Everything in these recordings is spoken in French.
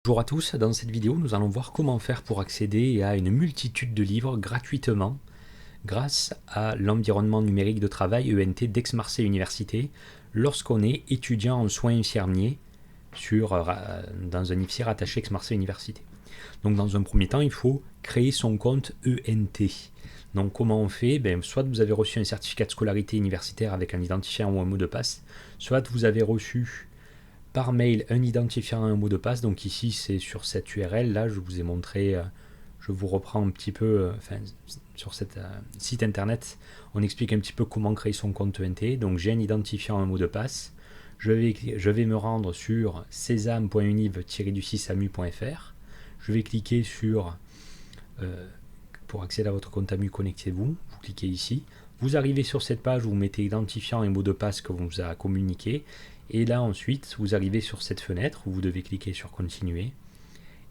Bonjour à tous, dans cette vidéo nous allons voir comment faire pour accéder à une multitude de livres gratuitement grâce à l'environnement numérique de travail ENT d'Aix-Marseille Université lorsqu'on est étudiant en soins infirmiers dans un IFSI rattaché Aix-Marseille Université. Donc dans un premier temps il faut créer son compte ENT. Donc comment on fait? Soit vous avez reçu un certificat de scolarité universitaire avec un identifiant ou un mot de passe, soit vous avez reçu par mail un identifiant et un mot de passe. Donc ici c'est sur cette URL là, je vous ai montré, je vous reprends un petit peu, sur cet site internet, on explique un petit peu comment créer son compte ENT. Donc j'ai un identifiant, un mot de passe, je vais me rendre sur sesame.univ-amu.fr, je vais cliquer sur pour accéder à votre compte AMU, connectez-vous, vous cliquez ici, vous arrivez sur cette page, vous mettez identifiant et mot de passe que vous a communiqué. Et là ensuite, vous arrivez sur cette fenêtre où vous devez cliquer sur continuer.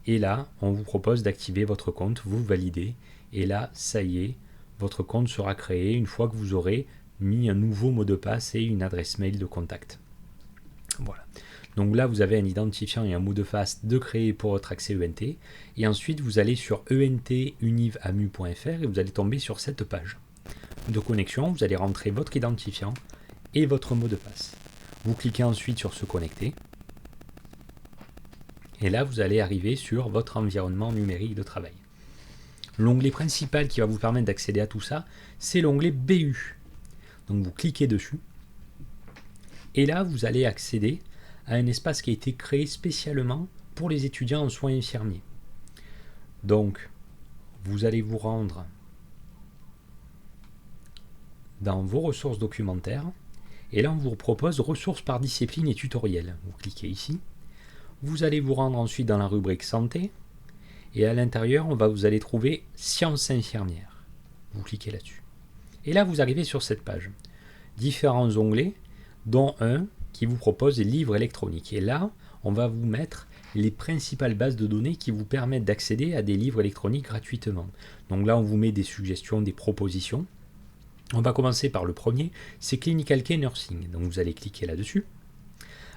Et là, on vous propose d'activer votre compte, vous validez. Et là, ça y est, votre compte sera créé une fois que vous aurez mis un nouveau mot de passe et une adresse mail de contact. Voilà. Donc là, vous avez un identifiant et un mot de passe de créer pour votre accès ENT. Et ensuite, vous allez sur ent-univ-amu.fr et vous allez tomber sur cette page de connexion. Vous allez rentrer votre identifiant et votre mot de passe. Vous cliquez ensuite sur se connecter. Et là, vous allez arriver sur votre environnement numérique de travail. L'onglet principal qui va vous permettre d'accéder à tout ça, c'est l'onglet BU. Donc vous cliquez dessus. Et là, vous allez accéder à un espace qui a été créé spécialement pour les étudiants en soins infirmiers. Donc, vous allez vous rendre dans vos ressources documentaires. Et là, on vous propose ressources par discipline et tutoriel. Vous cliquez ici. Vous allez vous rendre ensuite dans la rubrique santé. Et à l'intérieur, vous allez trouver sciences infirmières. Vous cliquez là-dessus. Et là, vous arrivez sur cette page. Différents onglets, dont un qui vous propose les livres électroniques. Et là, on va vous mettre les principales bases de données qui vous permettent d'accéder à des livres électroniques gratuitement. Donc là, on vous met des suggestions, des propositions. On va commencer par le premier, c'est Clinical Care Nursing. Donc vous allez cliquer là-dessus.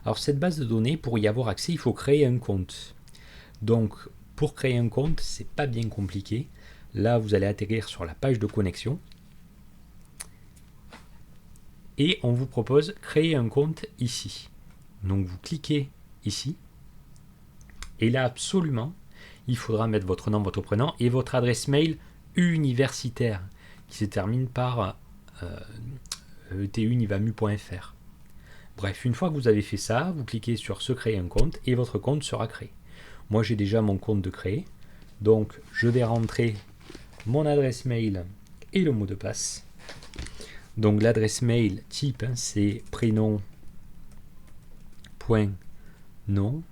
Alors cette base de données, pour y avoir accès, il faut créer un compte. Donc pour créer un compte, c'est pas bien compliqué. Là, vous allez atterrir sur la page de connexion. Et on vous propose créer un compte ici. Donc vous cliquez ici. Et là, absolument, il faudra mettre votre nom, votre prénom et votre adresse mail universitaire, qui se termine par etu-univ-amu.fr. Bref, une fois que vous avez fait ça, vous cliquez sur se créer un compte et votre compte sera créé. Moi, j'ai déjà mon compte de créé, donc je vais rentrer mon adresse mail et le mot de passe. Donc l'adresse mail type, c'est prénom point nom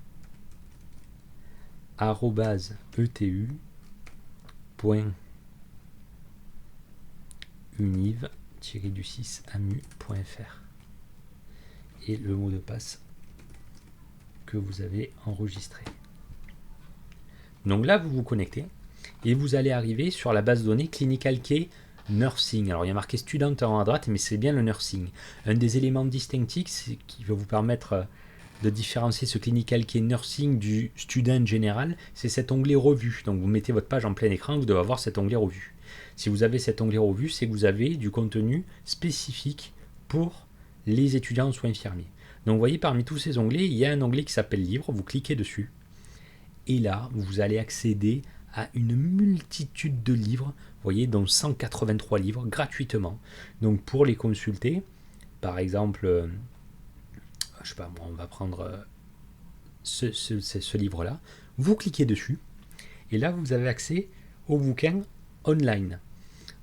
@etu.univ-amu.fr et le mot de passe que vous avez enregistré. Donc là, vous vous connectez et vous allez arriver sur la base de données Clinical Care Nursing. Alors il y a marqué student en haut à droite, mais c'est bien le nursing. Un des éléments distinctifs qui va vous permettre de différencier ce Clinical Care Nursing du student général, c'est cet onglet revue. Donc vous mettez votre page en plein écran, vous devez avoir cet onglet revue. Si vous avez cet onglet revue, c'est que vous avez du contenu spécifique pour les étudiants en soins infirmiers. Donc vous voyez, parmi tous ces onglets, il y a un onglet qui s'appelle livres, vous cliquez dessus. Et là, vous allez accéder à une multitude de livres, vous voyez, dont 183 livres gratuitement. Donc pour les consulter, par exemple, je sais pas, on va prendre ce livre-là, vous cliquez dessus, et là vous avez accès au bouquin online.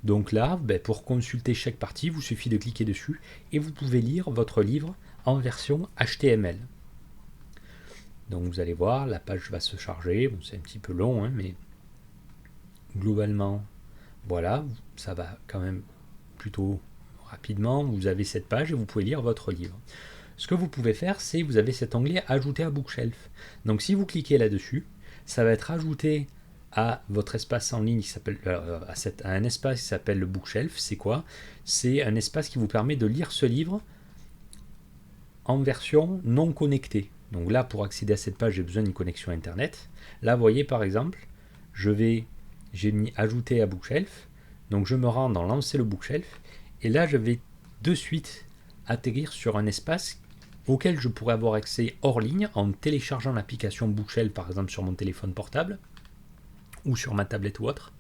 Donc là, pour consulter chaque partie, il vous suffit de cliquer dessus, et vous pouvez lire votre livre en version HTML. Donc vous allez voir, la page va se charger, bon, c'est un petit peu long, mais globalement, voilà, ça va quand même plutôt rapidement. Vous avez cette page et vous pouvez lire votre livre. Ce que vous pouvez faire, c'est vous avez cet onglet ajouter à Bookshelf. Donc si vous cliquez là-dessus, ça va être ajouté à votre espace en ligne qui s'appelle à un espace qui s'appelle le Bookshelf. C'est quoi? C'est un espace qui vous permet de lire ce livre en version non connectée. Donc là, pour accéder à cette page, j'ai besoin d'une connexion Internet. Là, vous voyez par exemple, j'ai mis ajouter à Bookshelf. Donc je me rends dans lancer le Bookshelf. Et là, je vais de suite atterrir sur un espace auquel je pourrais avoir accès hors ligne en téléchargeant l'application Bookshelf, par exemple sur mon téléphone portable ou sur ma tablette ou autre.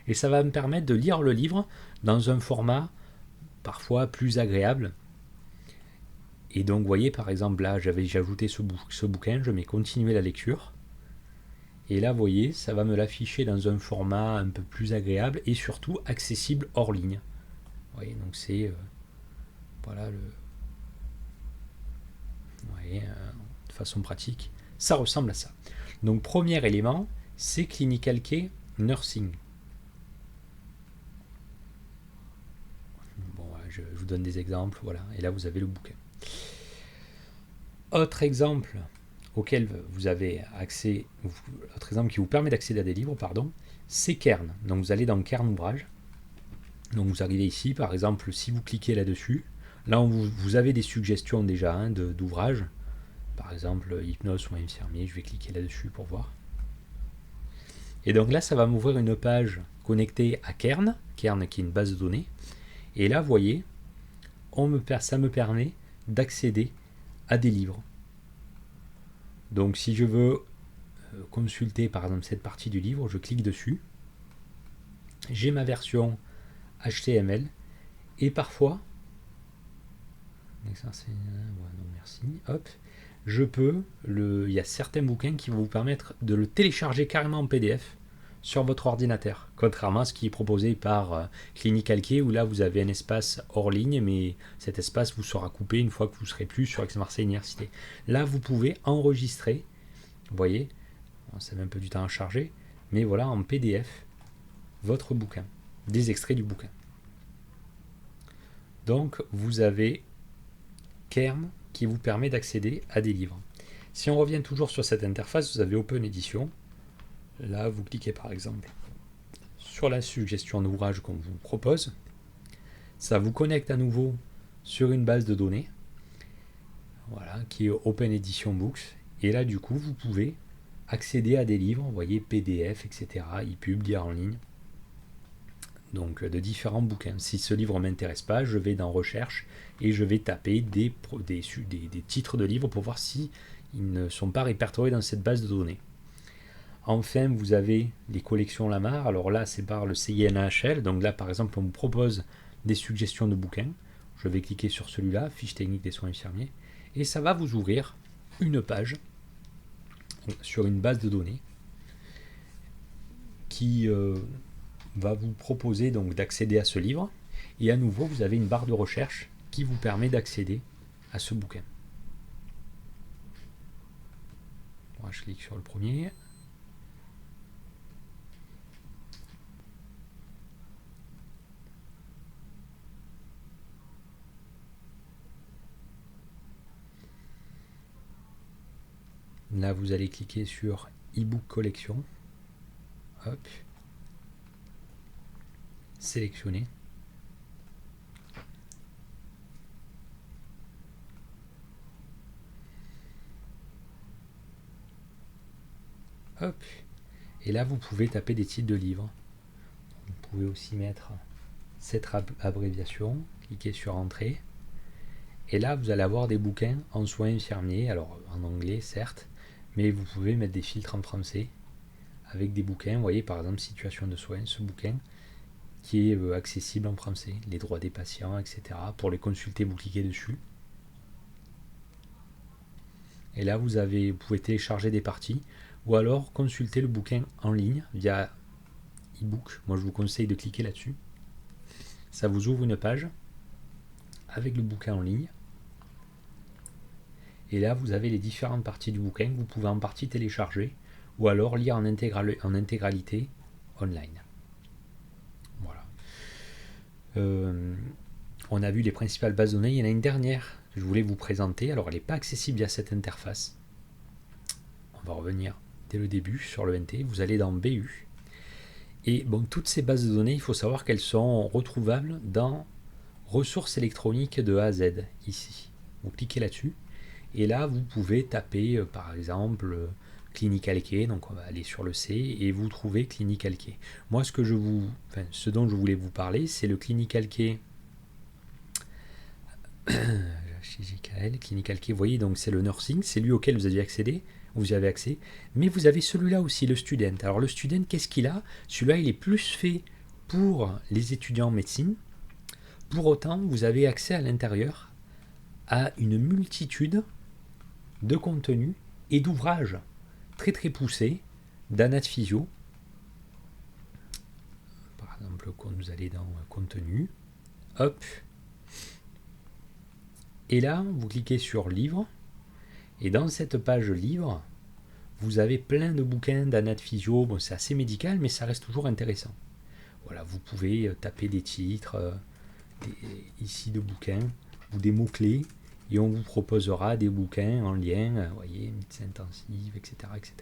Et ça va me permettre de lire le livre dans un format parfois plus agréable. Et donc, vous voyez, par exemple, là, j'ai ajouté ce bouquin, je mets continuer la lecture. Et là, vous voyez, ça va me l'afficher dans un format un peu plus agréable et surtout accessible hors ligne. Vous voyez, donc c'est voilà le. Vous voyez, de façon pratique, ça ressemble à ça. Donc, premier élément, c'est Clinical Key Nursing. Bon, je vous donne des exemples, voilà. Et là, vous avez le bouquin. Autre exemple auquel vous avez accès, autre exemple qui vous permet d'accéder à des livres, c'est Kern. Donc vous allez dans Kern Ouvrage. Donc vous arrivez ici, par exemple, si vous cliquez là-dessus, là vous avez des suggestions déjà d'ouvrages. Par exemple, hypnose ou infirmier, je vais cliquer là-dessus pour voir. Et donc là, ça va m'ouvrir une page connectée à Kern qui est une base de données. Et là, vous voyez, ça me permet d'accéder à des livres. Donc si je veux consulter par exemple cette partie du livre, je clique dessus. J'ai ma version HTML et parfois, hop, il y a certains bouquins qui vont vous permettre de le télécharger carrément en PDF sur votre ordinateur, contrairement à ce qui est proposé par Clinical Key, où là vous avez un espace hors ligne, mais cet espace vous sera coupé une fois que vous ne serez plus sur Aix-Marseille Université. Là vous pouvez enregistrer, vous voyez, ça met un peu du temps à charger, mais voilà en PDF votre bouquin, des extraits du bouquin. Donc vous avez Kern qui vous permet d'accéder à des livres. Si on revient toujours sur cette interface, vous avez Open Edition. Là, vous cliquez par exemple sur la suggestion d'ouvrage qu'on vous propose. Ça vous connecte à nouveau sur une base de données, voilà, qui est Open Edition Books. Et là, du coup, vous pouvez accéder à des livres, vous voyez, PDF, etc., e-pub, lire en ligne, donc de différents bouquins. Si ce livre ne m'intéresse pas, je vais dans Recherche et je vais taper des titres de livres pour voir si ils ne sont pas répertoriés dans cette base de données. Enfin, vous avez les collections Lamar. Alors là, c'est par le CINHL. Donc là, par exemple, on vous propose des suggestions de bouquins. Je vais cliquer sur celui-là, fiche technique des soins infirmiers. Et ça va vous ouvrir une page sur une base de données qui va vous proposer donc d'accéder à ce livre. Et à nouveau, vous avez une barre de recherche qui vous permet d'accéder à ce bouquin. Voilà, je clique sur le premier. Là, vous allez cliquer sur e-book collection. Hop. Sélectionner. Hop. Et là, vous pouvez taper des titres de livres. Vous pouvez aussi mettre cette abréviation. Cliquez sur Entrée. Et là, vous allez avoir des bouquins en soins infirmiers. Alors, en anglais, certes. Mais vous pouvez mettre des filtres en français avec des bouquins. Vous voyez, par exemple, Situation de soins, ce bouquin qui est accessible en français. Les droits des patients, etc. Pour les consulter, vous cliquez dessus. Et là, vous pouvez télécharger des parties ou alors consulter le bouquin en ligne via e-book. Moi, je vous conseille de cliquer là-dessus. Ça vous ouvre une page avec le bouquin en ligne. Et là, vous avez les différentes parties du bouquin que vous pouvez en partie télécharger ou alors lire en intégralité online. Voilà. On a vu les principales bases de données. Il y en a une dernière que je voulais vous présenter. Alors, elle n'est pas accessible via cette interface. On va revenir dès le début sur le NT. Vous allez dans BU. Et bon, toutes ces bases de données, il faut savoir qu'elles sont retrouvables dans ressources électroniques de A à Z, ici. Vous cliquez là-dessus. Et là, vous pouvez taper, par exemple, Clinical Key. Donc, on va aller sur le C et vous trouvez Clinical Key. Moi, ce dont je voulais vous parler, c'est le Clinical Key. Chez GKL, Clinical Key, vous voyez, donc c'est le nursing, c'est lui auquel vous avez accès, mais vous avez celui-là aussi, le student. Alors le student, qu'est-ce qu'il a? Celui-là, il est plus fait pour les étudiants en médecine. Pour autant, vous avez accès à l'intérieur à une multitude de contenus et d'ouvrages très très poussés d'anaphysio. Par exemple, quand vous allez dans contenu, hop, et là, vous cliquez sur livre, et dans cette page livre, vous avez plein de bouquins d'anaphysio. Bon, c'est assez médical, mais ça reste toujours intéressant. Voilà, vous pouvez taper des titres ici de bouquins ou des mots-clés, et on vous proposera des bouquins en lien, vous voyez, médecine intensive, etc., etc.